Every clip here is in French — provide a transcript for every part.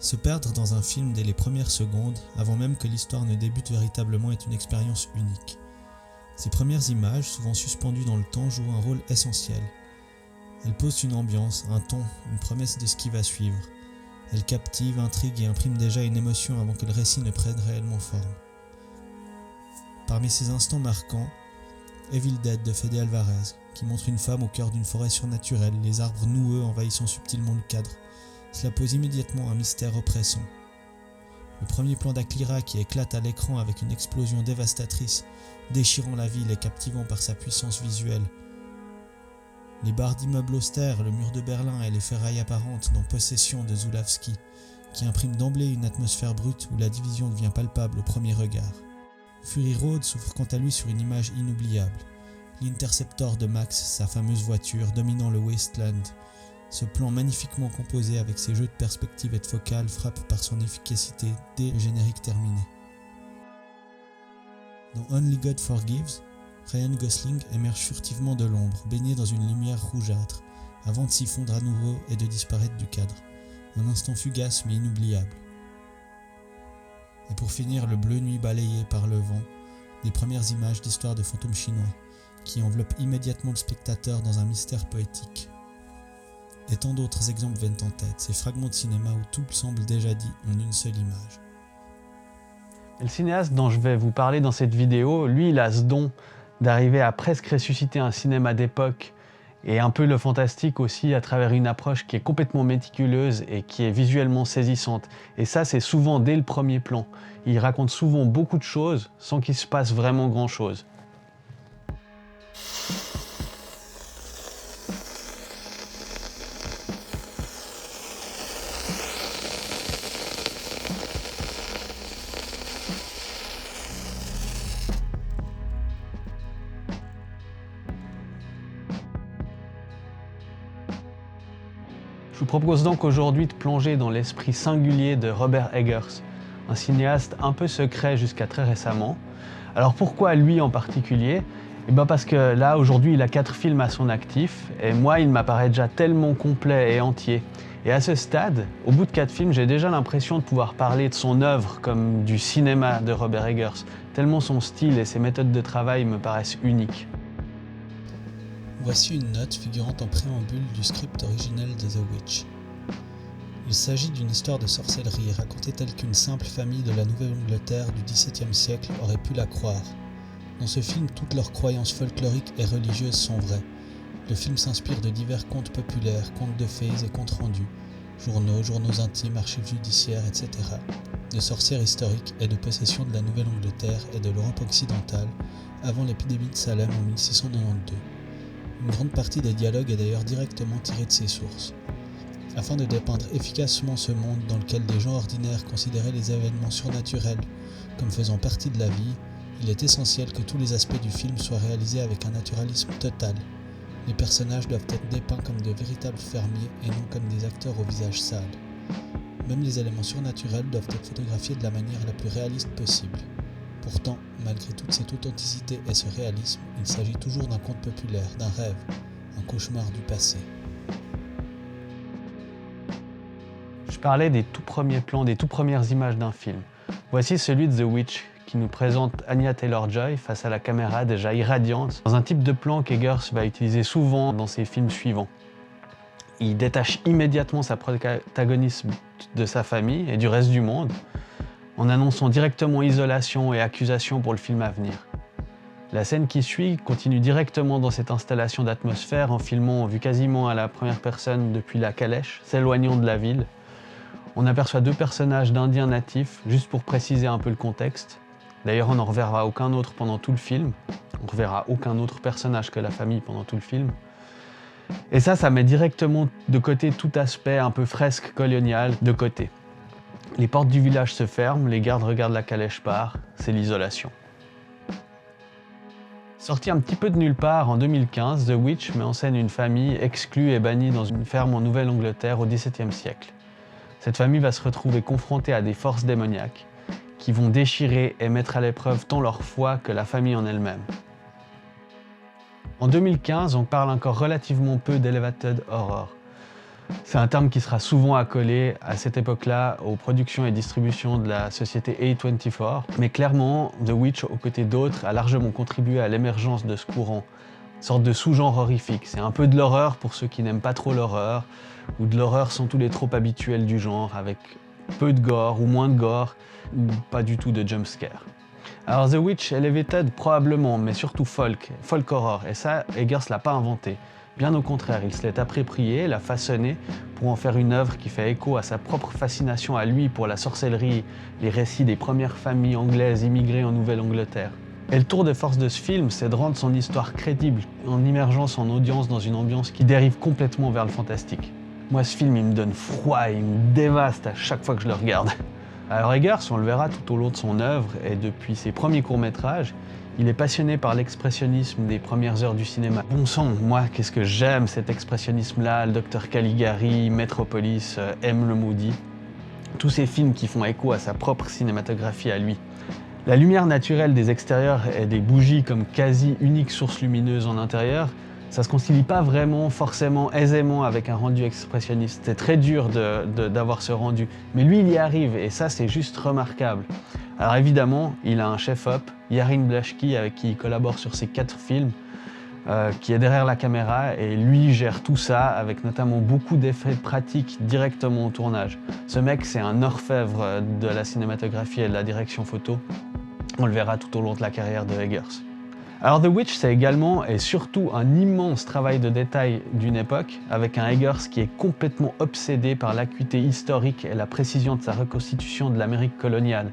Se perdre dans un film dès les premières secondes, avant même que l'histoire ne débute véritablement, est une expérience unique. Ces premières images, souvent suspendues dans le temps, jouent un rôle essentiel. Elles posent une ambiance, un ton, une promesse de ce qui va suivre. Elles captivent, intriguent et impriment déjà une émotion avant que le récit ne prenne réellement forme. Parmi ces instants marquants, Evil Dead de Fede Alvarez, qui montre une femme au cœur d'une forêt surnaturelle, les arbres noueux envahissant subtilement le cadre. Cela pose immédiatement un mystère oppressant. Le premier plan d'Akira qui éclate à l'écran avec une explosion dévastatrice, déchirant la ville et captivant par sa puissance visuelle. Les barres d'immeubles austères, le mur de Berlin et les ferrailles apparentes dans Possession de Zulawski, qui impriment d'emblée une atmosphère brute où la division devient palpable au premier regard. Fury Road s'ouvre quant à lui sur une image inoubliable. L'Interceptor de Max, sa fameuse voiture, dominant le Wasteland. Ce plan magnifiquement composé avec ses jeux de perspective et de focale frappe par son efficacité dès le générique terminé. Dans Only God Forgives, Ryan Gosling émerge furtivement de l'ombre, baigné dans une lumière rougeâtre, avant de s'y fondre à nouveau et de disparaître du cadre. Un instant fugace mais inoubliable. Et pour finir, le bleu nuit balayé par le vent, des premières images d'histoire de fantômes chinois, qui enveloppent immédiatement le spectateur dans un mystère poétique. Et tant d'autres exemples viennent en tête, ces fragments de cinéma où tout semble déjà dit en une seule image. Le cinéaste dont je vais vous parler dans cette vidéo, lui, il a ce don d'arriver à presque ressusciter un cinéma d'époque et un peu le fantastique aussi à travers une approche qui est complètement méticuleuse et qui est visuellement saisissante. Et ça, c'est souvent dès le premier plan. Il raconte souvent beaucoup de choses sans qu'il se passe vraiment grand-chose. Je vous propose donc aujourd'hui de plonger dans l'esprit singulier de Robert Eggers, un cinéaste un peu secret jusqu'à très récemment. Alors pourquoi lui en particulier ? Parce que là, aujourd'hui, il a 4 films à son actif, et moi, il m'apparaît déjà tellement complet et entier. Et à ce stade, au bout de 4 films, j'ai déjà l'impression de pouvoir parler de son œuvre comme du cinéma de Robert Eggers, tellement son style et ses méthodes de travail me paraissent uniques. Voici une note figurant en préambule du script originel de The Witch. Il s'agit d'une histoire de sorcellerie racontée telle qu'une simple famille de la Nouvelle-Angleterre du XVIIe siècle aurait pu la croire. Dans ce film, toutes leurs croyances folkloriques et religieuses sont vraies. Le film s'inspire de divers contes populaires, contes de fées et contes rendus, journaux intimes, archives judiciaires, etc., de sorcières historiques et de possessions de la Nouvelle-Angleterre et de l'Europe occidentale avant l'épidémie de Salem en 1692. Une grande partie des dialogues est d'ailleurs directement tirée de ces sources. Afin de dépeindre efficacement ce monde dans lequel des gens ordinaires considéraient les événements surnaturels comme faisant partie de la vie, il est essentiel que tous les aspects du film soient réalisés avec un naturalisme total. Les personnages doivent être dépeints comme de véritables fermiers et non comme des acteurs au visage sale. Même les éléments surnaturels doivent être photographiés de la manière la plus réaliste possible. Pourtant, malgré toute cette authenticité et ce réalisme, il s'agit toujours d'un conte populaire, d'un rêve, un cauchemar du passé. Je parlais des tout premiers plans, des tout premières images d'un film. Voici celui de The Witch, qui nous présente Anya Taylor-Joy face à la caméra déjà irradiante, dans un type de plan qu'Eggers va utiliser souvent dans ses films suivants. Il détache immédiatement sa protagoniste de sa famille et du reste du monde, en annonçant directement isolation et accusation pour le film à venir. La scène qui suit continue directement dans cette installation d'atmosphère en filmant vu quasiment à la première personne depuis la calèche, s'éloignant de la ville. On aperçoit 2 personnages d'Indiens natifs, juste pour préciser un peu le contexte. D'ailleurs, on n'en reverra aucun autre pendant tout le film. On ne reverra aucun autre personnage que la famille pendant tout le film. Et ça met directement de côté tout aspect un peu fresque colonial de côté. Les portes du village se ferment, les gardes regardent la calèche part, c'est l'isolation. Sorti un petit peu de nulle part en 2015, The Witch met en scène une famille exclue et bannie dans une ferme en Nouvelle-Angleterre au XVIIe siècle. Cette famille va se retrouver confrontée à des forces démoniaques qui vont déchirer et mettre à l'épreuve tant leur foi que la famille en elle-même. En 2015, on parle encore relativement peu d'Elevated Horror. C'est un terme qui sera souvent accolé à cette époque-là aux productions et distributions de la société A24, mais clairement, The Witch, aux côtés d'autres, a largement contribué à l'émergence de ce courant, une sorte de sous-genre horrifique. C'est un peu de l'horreur pour ceux qui n'aiment pas trop l'horreur, ou de l'horreur sans tous les tropes habituels du genre, avec peu de gore ou moins de gore, ou pas du tout de jumpscare. Alors The Witch Elevated probablement, mais surtout folk horror, et ça, Eggers l'a pas inventé. Bien au contraire, il se l'est approprié, l'a façonné pour en faire une œuvre qui fait écho à sa propre fascination à lui pour la sorcellerie, les récits des premières familles anglaises immigrées en Nouvelle-Angleterre. Et le tour de force de ce film, c'est de rendre son histoire crédible en immergeant son audience dans une ambiance qui dérive complètement vers le fantastique. Moi, ce film, il me donne froid, il me dévaste à chaque fois que je le regarde. Alors Eggers, on le verra tout au long de son œuvre, et depuis ses premiers courts-métrages, il est passionné par l'expressionnisme des premières heures du cinéma. Bon sang, moi, qu'est-ce que j'aime cet expressionnisme-là, le Docteur Caligari, Metropolis, M. le Maudit. Tous ces films qui font écho à sa propre cinématographie à lui. La lumière naturelle des extérieurs et des bougies comme quasi unique source lumineuse en intérieur, ça se concilie pas vraiment, forcément, aisément avec un rendu expressionniste. C'est très dur d'avoir ce rendu. Mais lui, il y arrive, et ça, c'est juste remarquable. Alors évidemment, il a un chef-op, Yarin Blaschke, avec qui il collabore sur ses 4 films, qui est derrière la caméra, et lui gère tout ça, avec notamment beaucoup d'effets pratiques directement au tournage. Ce mec, c'est un orfèvre de la cinématographie et de la direction photo. On le verra tout au long de la carrière de Eggers. Alors The Witch, c'est également et surtout un immense travail de détail d'une époque, avec un Eggers qui est complètement obsédé par l'acuité historique et la précision de sa reconstitution de l'Amérique coloniale.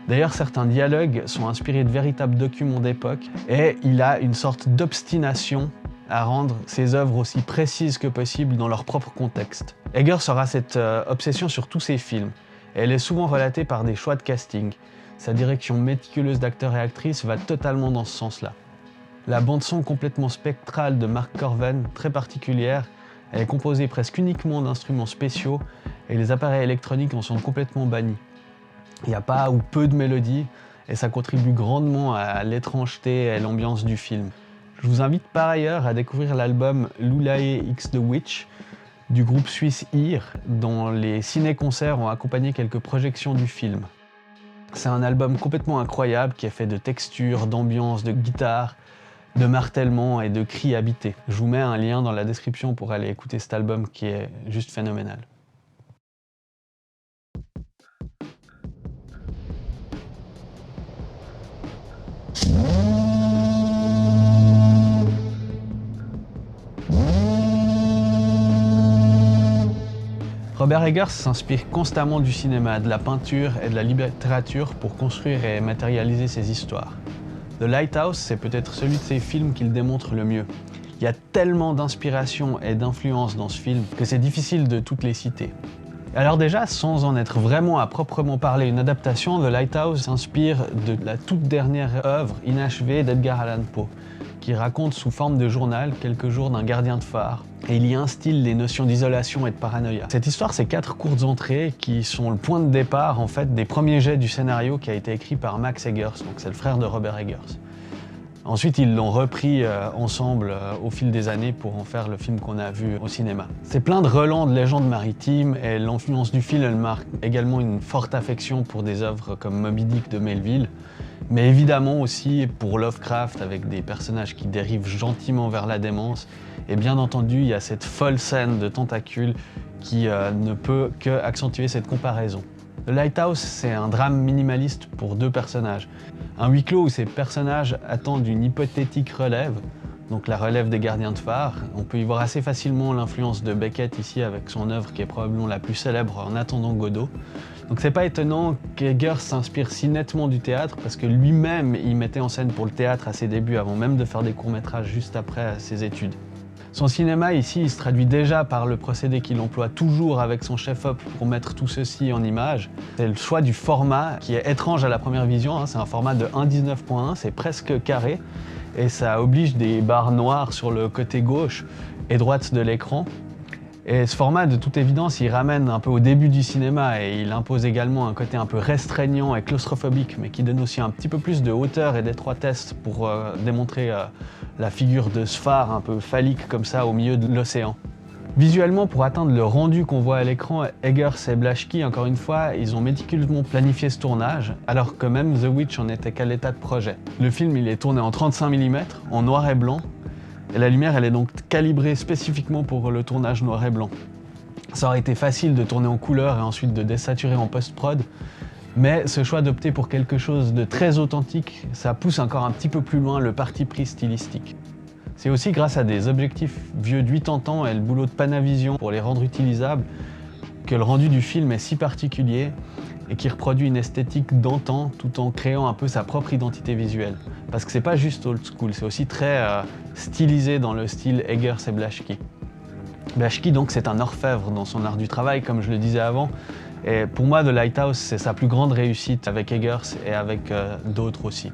D'ailleurs, certains dialogues sont inspirés de véritables documents d'époque, et il a une sorte d'obstination à rendre ses œuvres aussi précises que possible dans leur propre contexte. Eggers aura cette obsession sur tous ses films, et elle est souvent relatée par des choix de casting. Sa direction méticuleuse d'acteurs et actrices va totalement dans ce sens-là. La bande-son complètement spectrale de Mark Corven, très particulière, elle est composée presque uniquement d'instruments spéciaux, et les appareils électroniques en sont complètement bannis. Il n'y a pas ou peu de mélodies, et ça contribue grandement à l'étrangeté et à l'ambiance du film. Je vous invite par ailleurs à découvrir l'album Lulae X The Witch du groupe suisse Ear, dont les ciné-concerts ont accompagné quelques projections du film. C'est un album complètement incroyable qui est fait de textures, d'ambiance, de guitare, de martèlement et de cris habités. Je vous mets un lien dans la description pour aller écouter cet album qui est juste phénoménal. Robert Eggers s'inspire constamment du cinéma, de la peinture et de la littérature pour construire et matérialiser ses histoires. The Lighthouse, c'est peut-être celui de ses films qu'il démontre le mieux. Il y a tellement d'inspiration et d'influence dans ce film que c'est difficile de toutes les citer. Alors déjà, sans en être vraiment à proprement parler une adaptation, The Lighthouse s'inspire de la toute dernière œuvre inachevée d'Edgar Allan Poe, qui raconte sous forme de journal quelques jours d'un gardien de phare, et il y instille les notions d'isolation et de paranoïa. Cette histoire, c'est 4 courtes entrées qui sont le point de départ en fait des premiers jets du scénario qui a été écrit par Max Eggers, donc c'est le frère de Robert Eggers. Ensuite, ils l'ont repris ensemble au fil des années pour en faire le film qu'on a vu au cinéma. C'est plein de relents de légendes maritimes, et l'influence du film, elle marque également une forte affection pour des œuvres comme Moby Dick de Melville, mais évidemment aussi pour Lovecraft avec des personnages qui dérivent gentiment vers la démence. Et bien entendu, il y a cette folle scène de tentacules qui ne peut que accentuer cette comparaison. The Lighthouse, c'est un drame minimaliste pour 2 personnages. Un huis clos où ces personnages attendent une hypothétique relève, donc la relève des gardiens de phare. On peut y voir assez facilement l'influence de Beckett ici avec son œuvre qui est probablement la plus célèbre, En attendant Godot. Donc c'est pas étonnant qu'Eggers s'inspire si nettement du théâtre, parce que lui-même il mettait en scène pour le théâtre à ses débuts, avant même de faire des courts-métrages juste après ses études. Son cinéma ici, il se traduit déjà par le procédé qu'il emploie toujours avec son chef-op pour mettre tout ceci en image. C'est le choix du format qui est étrange à la première vision, c'est un format de 1.19.1, c'est presque carré, et ça oblige des barres noires sur le côté gauche et droite de l'écran. Et ce format, de toute évidence, il ramène un peu au début du cinéma, et il impose également un côté un peu restreignant et claustrophobique, mais qui donne aussi un petit peu plus de hauteur et d'étroitesse pour démontrer la figure de ce phare un peu phallique comme ça au milieu de l'océan. Visuellement, pour atteindre le rendu qu'on voit à l'écran, Eggers et Blaschke, encore une fois, ils ont méticuleusement planifié ce tournage, alors que même The Witch en était qu'à l'état de projet. Le film, il est tourné en 35 mm, en noir et blanc, et la lumière, elle est donc calibrée spécifiquement pour le tournage noir et blanc. Ça aurait été facile de tourner en couleur et ensuite de désaturer en post-prod, mais ce choix d'opter pour quelque chose de très authentique, ça pousse encore un petit peu plus loin le parti pris stylistique. C'est aussi grâce à des objectifs vieux de 80 ans et le boulot de Panavision pour les rendre utilisables que le rendu du film est si particulier et qui reproduit une esthétique d'antan tout en créant un peu sa propre identité visuelle. Parce que c'est pas juste old school, c'est aussi très stylisé dans le style Eggers et Blaschke. Blaschke donc c'est un orfèvre dans son art du travail comme je le disais avant, et pour moi The Lighthouse c'est sa plus grande réussite avec Eggers et avec d'autres aussi.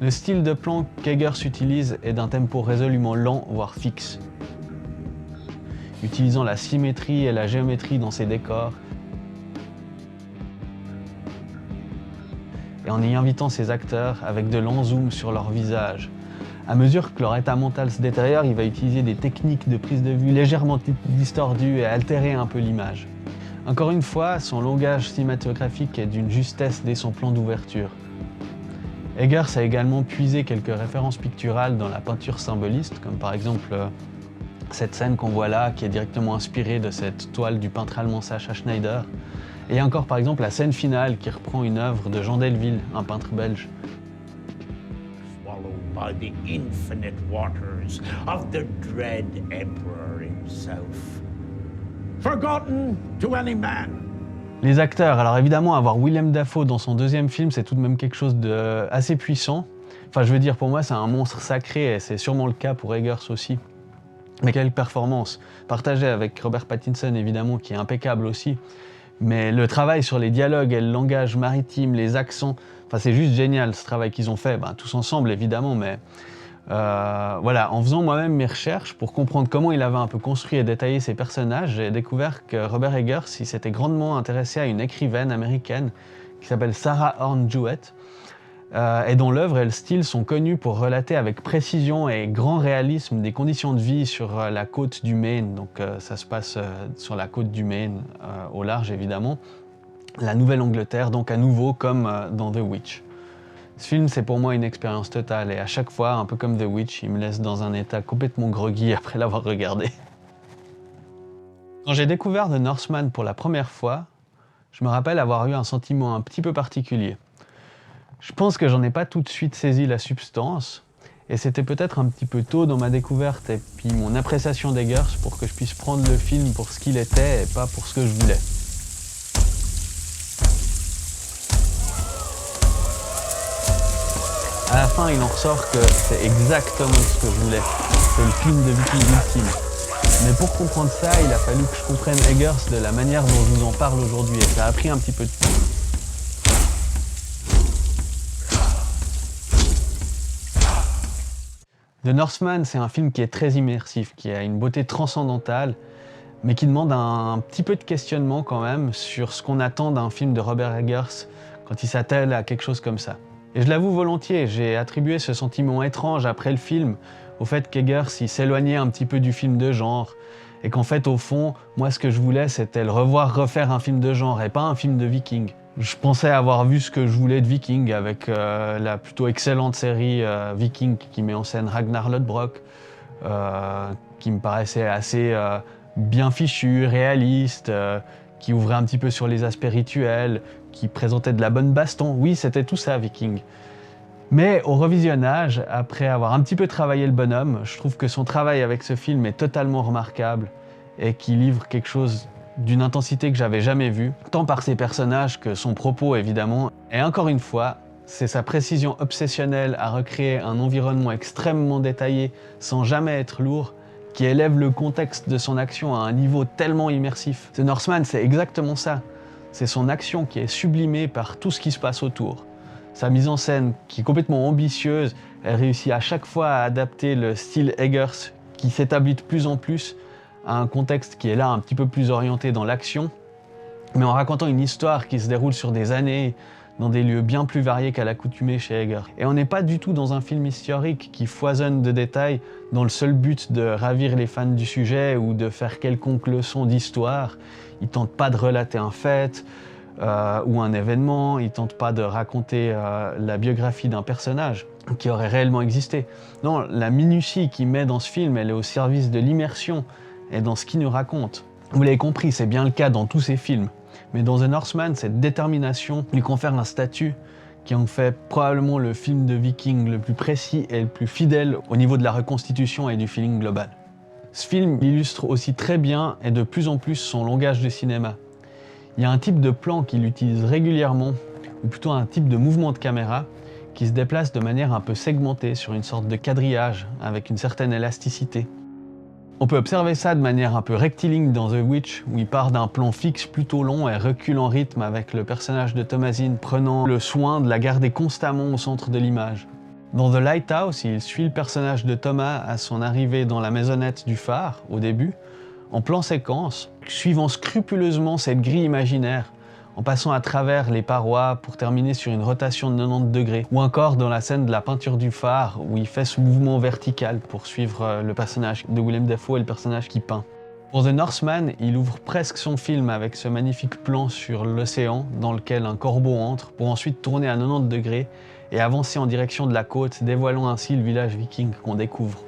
Le style de plan qu'Eggers utilise est d'un tempo résolument lent, voire fixe. Utilisant la symétrie et la géométrie dans ses décors, et en y invitant ses acteurs avec de l'enzoom sur leur visage. À mesure que leur état mental se détériore, il va utiliser des techniques de prise de vue légèrement distordues et altérer un peu l'image. Encore une fois, son langage cinématographique est d'une justesse dès son plan d'ouverture. Eggers a également puisé quelques références picturales dans la peinture symboliste, comme par exemple cette scène qu'on voit là, qui est directement inspirée de cette toile du peintre allemand Sacha Schneider. Et encore par exemple la scène finale qui reprend une œuvre de Jean Delville, un peintre belge. Swallowed by the infinite waters of the dread emperor himself. Forgotten to any man. Les acteurs, alors évidemment avoir Willem Dafoe dans son deuxième film, c'est tout de même quelque chose d'assez puissant. Enfin je veux dire, pour moi c'est un monstre sacré et c'est sûrement le cas pour Eggers aussi. Mais quelle performance, partagée avec Robert Pattinson évidemment qui est impeccable aussi. Mais le travail sur les dialogues et le langage maritime, les accents, enfin c'est juste génial ce travail qu'ils ont fait, tous ensemble évidemment, mais voilà, en faisant moi-même mes recherches pour comprendre comment il avait un peu construit et détaillé ses personnages, j'ai découvert que Robert Eggers il s'était grandement intéressé à une écrivaine américaine qui s'appelle Sarah Orne Jewett, et dont l'œuvre et le style sont connus pour relater avec précision et grand réalisme des conditions de vie sur la côte du Maine. Donc ça se passe sur la côte du Maine, au large évidemment, la Nouvelle-Angleterre, donc à nouveau comme dans The Witch. Ce film, c'est pour moi une expérience totale et à chaque fois, un peu comme The Witch, il me laisse dans un état complètement groggy après l'avoir regardé. Quand j'ai découvert The Northman pour la première fois, je me rappelle avoir eu un sentiment un petit peu particulier. Je pense que j'en ai pas tout de suite saisi la substance, et c'était peut-être un petit peu tôt dans ma découverte et puis mon appréciation d'Eggers pour que je puisse prendre le film pour ce qu'il était et pas pour ce que je voulais. À la fin, il en ressort que c'est exactement ce que je voulais. C'est le film de viking ultime. Mais pour comprendre ça, il a fallu que je comprenne Eggers de la manière dont je vous en parle aujourd'hui, et ça a pris un petit peu de temps. The Northman, c'est un film qui est très immersif, qui a une beauté transcendantale, mais qui demande un petit peu de questionnement quand même sur ce qu'on attend d'un film de Robert Eggers quand il s'attelle à quelque chose comme ça. Et je l'avoue volontiers, j'ai attribué ce sentiment étrange après le film au fait qu'Eggers s'éloignait un petit peu du film de genre, et qu'en fait au fond, moi ce que je voulais c'était le revoir refaire un film de genre et pas un film de viking. Je pensais avoir vu ce que je voulais de Viking avec la plutôt excellente série Viking qui met en scène Ragnar Lodbrok, qui me paraissait assez bien fichu, réaliste, qui ouvrait un petit peu sur les aspects rituels, qui présentait de la bonne baston. Oui, c'était tout ça, Viking. Mais au revisionnage, après avoir un petit peu travaillé le bonhomme, je trouve que son travail avec ce film est totalement remarquable et qu'il livre quelque chose d'une intensité que j'avais jamais vue, tant par ses personnages que son propos évidemment. Et encore une fois, c'est sa précision obsessionnelle à recréer un environnement extrêmement détaillé sans jamais être lourd qui élève le contexte de son action à un niveau tellement immersif. The Northman, c'est exactement ça. C'est son action qui est sublimée par tout ce qui se passe autour. Sa mise en scène, qui est complètement ambitieuse, elle réussit à chaque fois à adapter le style Eggers, qui s'établit de plus en plus à un contexte qui est là un petit peu plus orienté dans l'action, mais en racontant une histoire qui se déroule sur des années, dans des lieux bien plus variés qu'à l'accoutumée chez Eggers. Et on n'est pas du tout dans un film historique qui foisonne de détails dans le seul but de ravir les fans du sujet ou de faire quelconque leçon d'histoire. Il ne tente pas de relater un fait ou un événement, il ne tente pas de raconter la biographie d'un personnage qui aurait réellement existé. Non, la minutie qu'il met dans ce film, elle est au service de l'immersion et dans ce qu'il nous raconte. Vous l'avez compris, c'est bien le cas dans tous ses films. Mais dans The Northman, cette détermination lui confère un statut qui en fait probablement le film de Viking le plus précis et le plus fidèle au niveau de la reconstitution et du feeling global. Ce film illustre aussi très bien et de plus en plus son langage de cinéma. Il y a un type de plan qu'il utilise régulièrement, ou plutôt un type de mouvement de caméra, qui se déplace de manière un peu segmentée sur une sorte de quadrillage avec une certaine élasticité. On peut observer ça de manière un peu rectiligne dans The Witch, où il part d'un plan fixe plutôt long et recule en rythme avec le personnage de Thomasine prenant le soin de la garder constamment au centre de l'image. Dans The Lighthouse, il suit le personnage de Thomas à son arrivée dans la maisonnette du phare, au début, en plan séquence, suivant scrupuleusement cette grille imaginaire, en passant à travers les parois pour terminer sur une rotation de 90 degrés, ou encore dans la scène de la peinture du phare, où il fait ce mouvement vertical pour suivre le personnage de Willem Dafoe et le personnage qui peint. Pour The Northman, il ouvre presque son film avec ce magnifique plan sur l'océan dans lequel un corbeau entre, pour ensuite tourner à 90 degrés et avancer en direction de la côte, dévoilant ainsi le village viking qu'on découvre.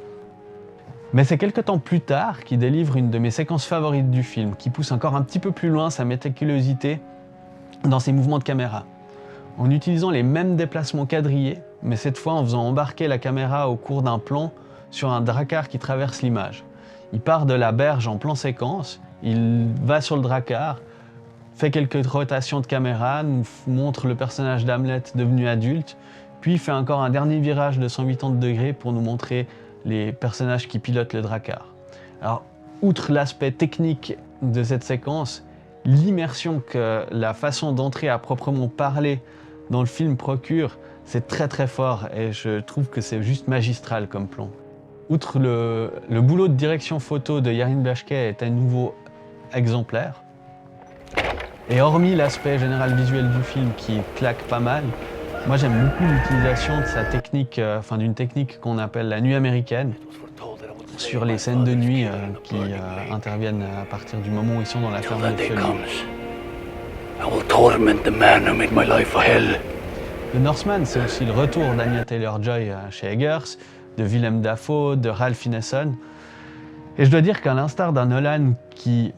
Mais c'est quelques temps plus tard qu'il délivre une de mes séquences favorites du film, qui pousse encore un petit peu plus loin sa méticulosité dans ses mouvements de caméra, en utilisant les mêmes déplacements quadrillés, mais cette fois en faisant embarquer la caméra au cours d'un plan sur un drakkar qui traverse l'image. Il part de la berge en plan séquence, il va sur le drakkar, fait quelques rotations de caméra, nous montre le personnage d'Hamlet devenu adulte, puis fait encore un dernier virage de 180 degrés pour nous montrer les personnages qui pilotent le drakkar. Alors, outre l'aspect technique de cette séquence, l'immersion que la façon d'entrer à proprement parler dans le film procure, c'est très très fort et je trouve que c'est juste magistral comme plan. Outre le boulot de direction photo de Yarin Blaschke est à nouveau exemplaire. Et hormis l'aspect général visuel du film qui claque pas mal, moi j'aime beaucoup l'utilisation de sa technique, d'une technique qu'on appelle la nuit américaine, sur les scènes de nuit qui interviennent à partir du moment où ils sont dans la ferme de Fjölnir. The Northman, c'est aussi le retour d'Anya Taylor-Joy chez Eggers, de Willem Dafoe, de Ralph Ineson. Et je dois dire qu'à l'instar d'un Nolan qui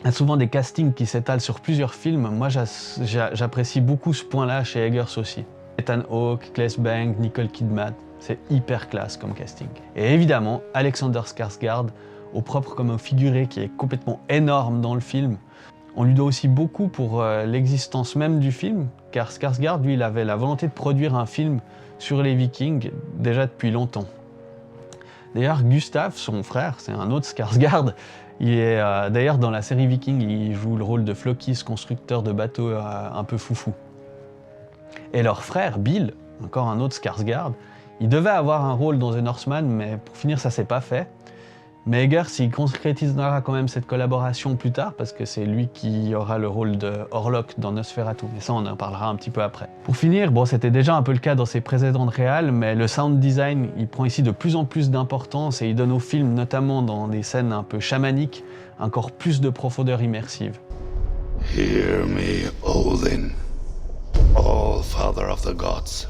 a souvent des castings qui s'étalent sur plusieurs films, moi j'apprécie beaucoup ce point-là chez Eggers aussi. Ethan Hawke, Claes Bang, Nicole Kidman, c'est hyper classe comme casting. Et évidemment, Alexander Skarsgård, au propre comme au figuré, qui est complètement énorme dans le film. On lui doit aussi beaucoup pour l'existence même du film, car Skarsgård, lui, il avait la volonté de produire un film sur les Vikings déjà depuis longtemps. D'ailleurs, Gustav, son frère, c'est un autre Skarsgård, il est d'ailleurs dans la série Viking, il joue le rôle de Floki, ce constructeur de bateaux un peu foufou. Et leur frère, Bill, encore un autre Skarsgård, il devait avoir un rôle dans The Northman, mais pour finir, ça s'est pas fait. Mais Eggers, il concrétisera quand même cette collaboration plus tard, parce que c'est lui qui aura le rôle de Orlok dans Nosferatu. Et ça, on en parlera un petit peu après. Pour finir, bon, c'était déjà un peu le cas dans ses précédentes réals, mais le sound design, il prend ici de plus en plus d'importance et il donne au film, notamment dans des scènes un peu chamaniques, encore plus de profondeur immersive. Hear me, Odin, all-father of the gods.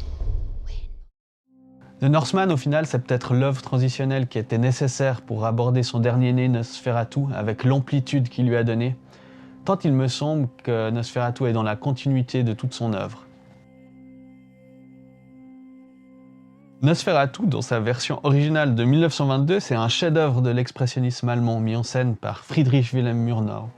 The Northman, au final, c'est peut-être l'œuvre transitionnelle qui était nécessaire pour aborder son dernier né, Nosferatu, avec l'amplitude qu'il lui a donnée, tant il me semble que Nosferatu est dans la continuité de toute son œuvre. Nosferatu, dans sa version originale de 1922, c'est un chef-d'œuvre de l'expressionnisme allemand mis en scène par Friedrich Wilhelm Murnau.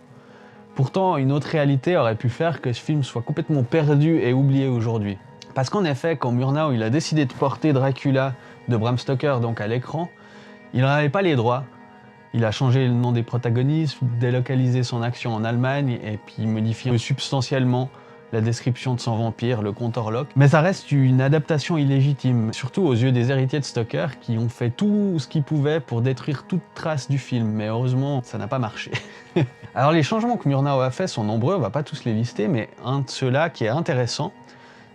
Pourtant, une autre réalité aurait pu faire que ce film soit complètement perdu et oublié aujourd'hui. Parce qu'en effet, quand Murnau il a décidé de porter Dracula de Bram Stoker donc à l'écran, il n'en avait pas les droits. Il a changé le nom des protagonistes, délocalisé son action en Allemagne et puis modifié substantiellement la description de son vampire, le comte Orlok. Mais ça reste une adaptation illégitime, surtout aux yeux des héritiers de Stoker qui ont fait tout ce qu'ils pouvaient pour détruire toute trace du film, mais heureusement, ça n'a pas marché. Alors les changements que Murnau a fait sont nombreux, on va pas tous les lister, mais un de ceux-là qui est intéressant,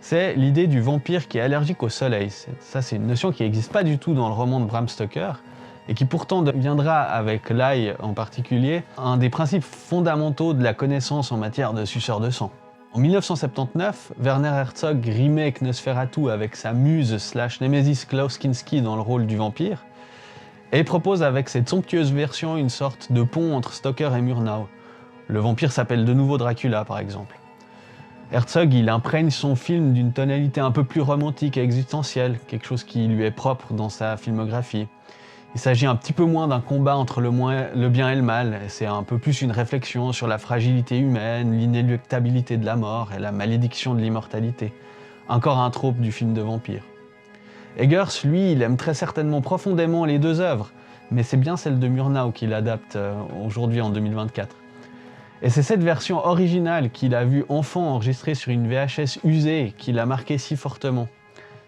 c'est l'idée du vampire qui est allergique au soleil. Ça, c'est une notion qui n'existe pas du tout dans le roman de Bram Stoker, et qui pourtant deviendra, avec l'ail en particulier, un des principes fondamentaux de la connaissance en matière de suceur de sang. En 1979, Werner Herzog remake Nosferatu avec sa muse / Nemesis Klaus Kinski dans le rôle du vampire, et propose avec cette somptueuse version une sorte de pont entre Stoker et Murnau. Le vampire s'appelle de nouveau Dracula, par exemple. Herzog, il imprègne son film d'une tonalité un peu plus romantique et existentielle, quelque chose qui lui est propre dans sa filmographie. Il s'agit un petit peu moins d'un combat entre le bien et le mal, et c'est un peu plus une réflexion sur la fragilité humaine, l'inéluctabilité de la mort et la malédiction de l'immortalité. Encore un trope du film de vampire. Eggers, lui, il aime très certainement profondément les deux œuvres, mais c'est bien celle de Murnau qu'il adapte aujourd'hui en 2024. Et c'est cette version originale qu'il a vue enfant enregistrée sur une VHS usée qui l'a marqué si fortement.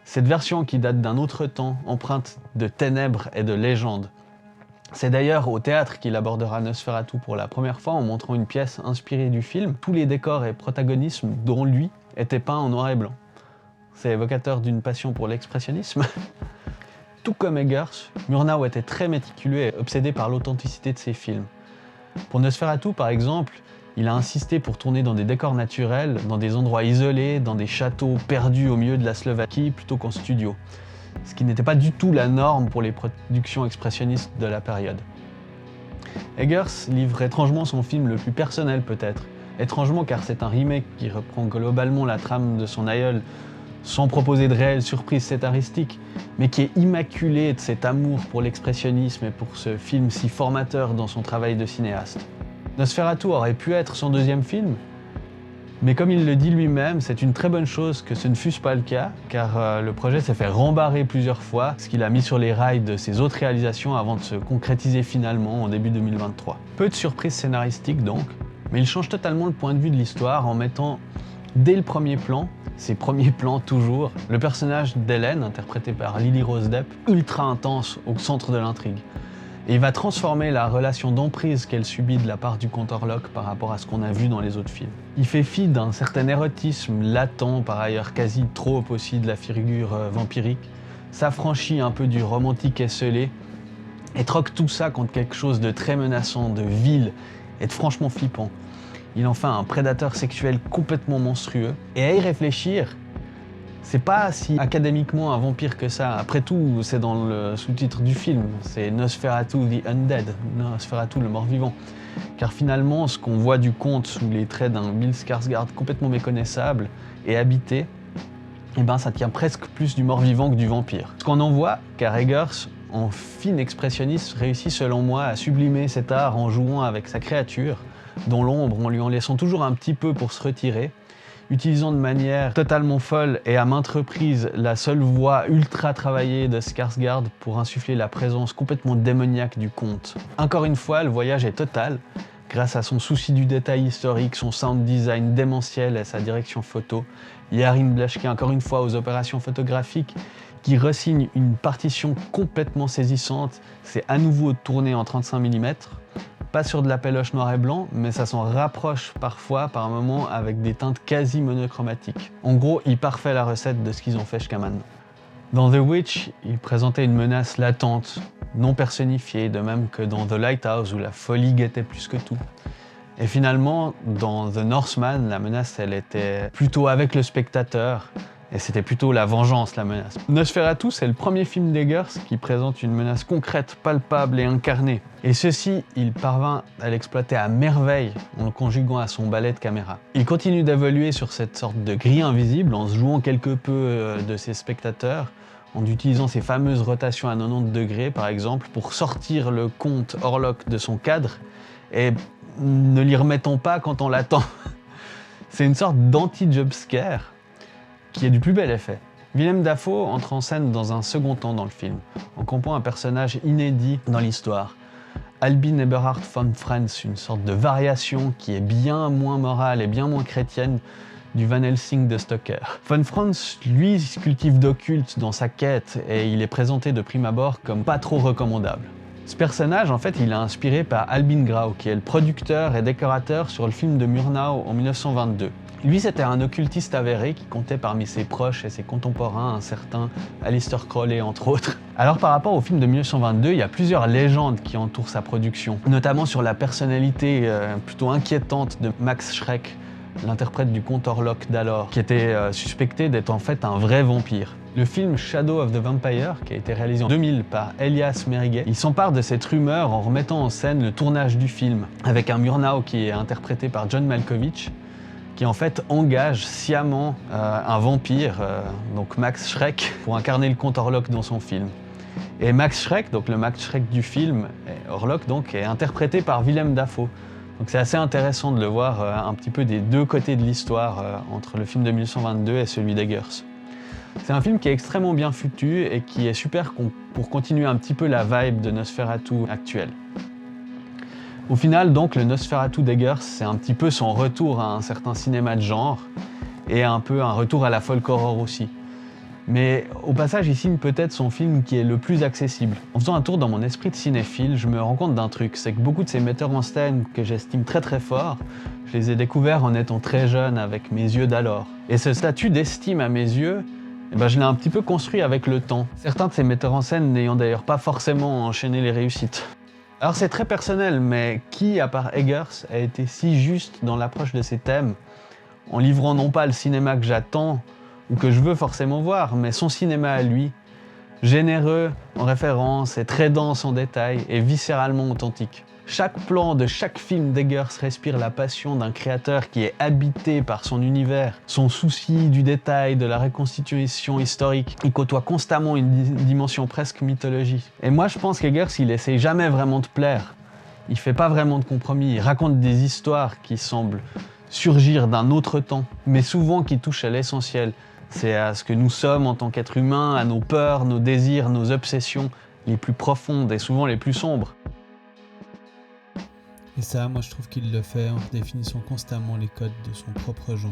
Cette version qui date d'un autre temps, empreinte de ténèbres et de légendes. C'est d'ailleurs au théâtre qu'il abordera Nosferatu pour la première fois en montrant une pièce inspirée du film. Tous les décors et protagonismes, dont lui, étaient peints en noir et blanc. C'est évocateur d'une passion pour l'expressionnisme. Tout comme Eggers, Murnau était très méticuleux et obsédé par l'authenticité de ses films. Pour Nosferatu, par exemple, il a insisté pour tourner dans des décors naturels, dans des endroits isolés, dans des châteaux perdus au milieu de la Slovaquie, plutôt qu'en studio. Ce qui n'était pas du tout la norme pour les productions expressionnistes de la période. Eggers livre étrangement son film le plus personnel peut-être. Étrangement car c'est un remake qui reprend globalement la trame de son aïeul, sans proposer de réelles surprises scénaristiques, mais qui est immaculé de cet amour pour l'expressionnisme et pour ce film si formateur dans son travail de cinéaste. Nosferatu aurait pu être son deuxième film, mais comme il le dit lui-même, c'est une très bonne chose que ce ne fût pas le cas, car le projet s'est fait rembarrer plusieurs fois, ce qu'il a mis sur les rails de ses autres réalisations avant de se concrétiser finalement en début 2023. Peu de surprises scénaristiques donc, mais il change totalement le point de vue de l'histoire en mettant, dès le premier plan, ses premiers plans toujours, le personnage d'Hélène, interprété par Lily Rose Depp, ultra intense au centre de l'intrigue. Et il va transformer la relation d'emprise qu'elle subit de la part du comte Orlok par rapport à ce qu'on a vu dans les autres films. Il fait fi d'un certain érotisme latent, par ailleurs quasi trop aussi de la figure vampirique, s'affranchit un peu du romantique esselé et troque tout ça contre quelque chose de très menaçant, de vil et de franchement flippant. Il en fait un prédateur sexuel complètement monstrueux. Et à y réfléchir, c'est pas si académiquement un vampire que ça. Après tout, c'est dans le sous-titre du film. C'est Nosferatu the Undead, Nosferatu le mort-vivant. Car finalement, ce qu'on voit du conte sous les traits d'un Bill Skarsgård complètement méconnaissable et habité, eh ben, ça tient presque plus du mort-vivant que du vampire. Ce qu'on en voit, car Eggers, en fine expressionniste, réussit selon moi à sublimer cet art en jouant avec sa créature, dont l'ombre, en lui en laissant toujours un petit peu pour se retirer, utilisant de manière totalement folle et à maintes reprises la seule voix ultra travaillée de Skarsgård pour insuffler la présence complètement démoniaque du conte. Encore une fois, le voyage est total, grâce à son souci du détail historique, son sound design démentiel et sa direction photo. Yarin Blaschke, encore une fois, aux opérations photographiques, qui ressigne une partition complètement saisissante. C'est à nouveau tourné en 35 mm. Pas sur de la péloche noir et blanc, mais ça s'en rapproche parfois, par moments, avec des teintes quasi monochromatiques. En gros, il parfait la recette de ce qu'ils ont fait jusqu'à maintenant. Dans The Witch, il présentait une menace latente, non personnifiée, de même que dans The Lighthouse, où la folie guettait plus que tout. Et finalement, dans The Northman, la menace, elle était plutôt avec le spectateur, et c'était plutôt la vengeance, la menace. Nosferatu, c'est le premier film d'Eggers qui présente une menace concrète, palpable et incarnée. Et ceci, il parvint à l'exploiter à merveille en le conjuguant à son balai de caméra. Il continue d'évoluer sur cette sorte de grille invisible en se jouant quelque peu de ses spectateurs, en utilisant ces fameuses rotations à 90 degrés, par exemple, pour sortir le comte Orlok de son cadre et ne l'y remettons pas quand on l'attend. C'est une sorte d'anti-jumpscare qui est du plus bel effet. Willem Dafoe entre en scène dans un second temps dans le film, en compant un personnage inédit dans l'histoire. Albin Eberhard von Franz, une sorte de variation qui est bien moins morale et bien moins chrétienne du Van Helsing de Stoker. Von Franz, lui, cultive d'occulte dans sa quête et il est présenté de prime abord comme pas trop recommandable. Ce personnage, en fait, il est inspiré par Albin Grau, qui est le producteur et décorateur sur le film de Murnau en 1922. Lui, c'était un occultiste avéré qui comptait parmi ses proches et ses contemporains un certain Aleister Crowley, entre autres. Alors, par rapport au film de 1922, il y a plusieurs légendes qui entourent sa production, notamment sur la personnalité plutôt inquiétante de Max Schreck, l'interprète du comte Orlok d'alors, qui était suspecté d'être en fait un vrai vampire. Le film Shadow of the Vampire, qui a été réalisé en 2000 par Elias Meriguet, il s'empare de cette rumeur en remettant en scène le tournage du film, avec un Murnau qui est interprété par John Malkovich, qui en fait engage sciemment un vampire, donc Max Schreck, pour incarner le comte Orlok dans son film. Et Max Schreck, donc le Max Schreck du film, Orlok donc, est interprété par Willem Dafoe. Donc c'est assez intéressant de le voir un petit peu des deux côtés de l'histoire entre le film de 1922 et celui d'Eggers. C'est un film qui est extrêmement bien foutu et qui est super pour continuer un petit peu la vibe de Nosferatu actuelle. Au final, donc, le Nosferatu d'Eggers, c'est un petit peu son retour à un certain cinéma de genre et un peu un retour à la folk horror aussi. Mais au passage, il signe peut-être son film qui est le plus accessible. En faisant un tour dans mon esprit de cinéphile, je me rends compte d'un truc, c'est que beaucoup de ces metteurs en scène que j'estime très très forts, je les ai découverts en étant très jeune avec mes yeux d'alors. Et ce statut d'estime à mes yeux, je l'ai un petit peu construit avec le temps. Certains de ces metteurs en scène n'ayant d'ailleurs pas forcément enchaîné les réussites. Alors c'est très personnel, mais qui, à part Eggers, a été si juste dans l'approche de ces thèmes, en livrant non pas le cinéma que j'attends, ou que je veux forcément voir, mais son cinéma à lui, généreux en références et très dense en détails et viscéralement authentique. Chaque plan de chaque film d'Eggers respire la passion d'un créateur qui est habité par son univers, son souci du détail, de la reconstitution historique. Il côtoie constamment une dimension presque mythologique. Et moi je pense qu'Eggers, il essaie jamais vraiment de plaire. Il fait pas vraiment de compromis, il raconte des histoires qui semblent surgir d'un autre temps, mais souvent qui touchent à l'essentiel. C'est à ce que nous sommes en tant qu'êtres humains, à nos peurs, nos désirs, nos obsessions les plus profondes et souvent les plus sombres. Et ça, moi je trouve qu'il le fait en redéfinissant constamment les codes de son propre genre.